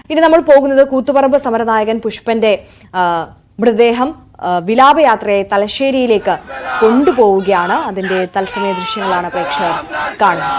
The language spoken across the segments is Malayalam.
ഇനി നമ്മൾ പോകുന്നത് കൂത്തുപറമ്പ് സമരനായകൻ പുഷ്പന്റെ മൃതദേഹം വിലാപയാത്രയായി തലശ്ശേരിയിലേക്ക് കൊണ്ടുപോവുകയാണ്. അതിന്റെ തത്സമയ ദൃശ്യങ്ങളാണ് പ്രേക്ഷകർ കാണുന്നത്.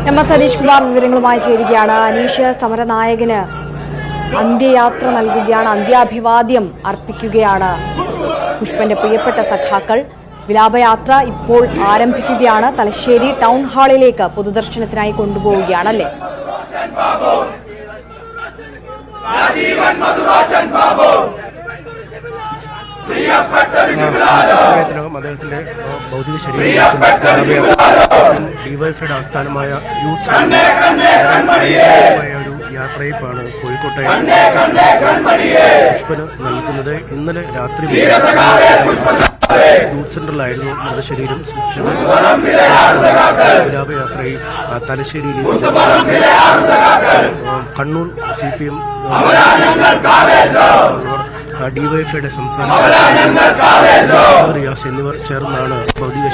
എം.എസ്. അനീഷ് കുമാർ വിവരങ്ങളുമായി ചേരുകയാണ്. അനീഷ്, സമരനായകന് അന്ത്യയാത്ര നൽകുകയാണ്, അന്ത്യാഭിവാദ്യം അർപ്പിക്കുകയാണ് പുഷ്പന്റെ പ്രിയപ്പെട്ട സഖാക്കൾ. വിലാപയാത്ര ഇപ്പോൾ ആരംഭിക്കുകയാണ്. തലശ്ശേരി ടൗൺ ഹാളിലേക്ക് പൊതുദർശനത്തിനായി കൊണ്ടുപോവുകയാണല്ലേ? സമയത്തിനകം അദ്ദേഹത്തിന്റെ ഭൗതിക ശരീരം ഡിവൈഎഫ്ഐയുടെ ആസ്ഥാനമായ യൂത്ത് ഒരു യാത്രയപ്പാണ് കോഴിക്കോട്ടെ പുഷ്പന് നൽകുന്നത്. ഇന്നലെ രാത്രി യൂത്ത് സെന്ററിലായിരുന്നു മൃതശരീരം സൂക്ഷിച്ചത്. വിലാപയാത്രയിൽ തലശ്ശേരിയിലേക്ക് കണ്ണൂർ CPM ഡിവൈഎഫ്ഐയുടെ സംസ്ഥാന റിയാസ് എന്നിവർ ചേർന്നാണ് ഭൗതിക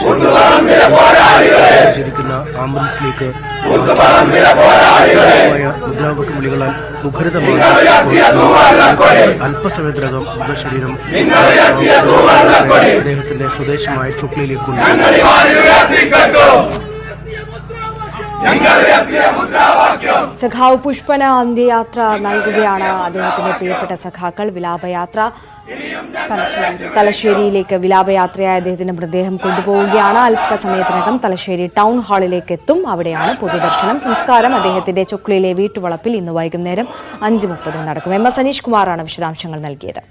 ശരീരിക്കുന്ന ആംബുലൻസിലേക്ക് മുദ്രാവാക്യം വിളികളാൽ മുഖരിതമായ അല്പസമയത്തിനകം മൃതശരീരം അദ്ദേഹത്തിന്റെ സ്വദേശമായ ചുക്ലിയിലേക്ക് കൊണ്ടുപോകും. സഖാവ് പുഷ്പന് അന്ത്യയാത്ര നൽകുകയാണ് അദ്ദേഹത്തിന്റെ പ്രിയപ്പെട്ട സഖാക്കൾ. വിലാപയാത്ര തലശ്ശേരിയിലേക്ക് വിലാപയാത്രയായ അദ്ദേഹത്തിന്റെ മൃതദേഹം കൊണ്ടുപോവുകയാണ്. അല്പസമയത്തിനകം തലശ്ശേരി ടൗൺ ഹാളിലേക്ക് എത്തും. അവിടെയാണ് പൊതുദർശനം. സംസ്കാരം അദ്ദേഹത്തിന്റെ ചൊക്ലിയിലെ വീട്ടുവളപ്പിൽ ഇന്ന് വൈകുന്നേരം 5:30 നടക്കും. എം.എസ്. അനീഷ് കുമാറാണ് വിശദാംശങ്ങൾ നൽകിയത്.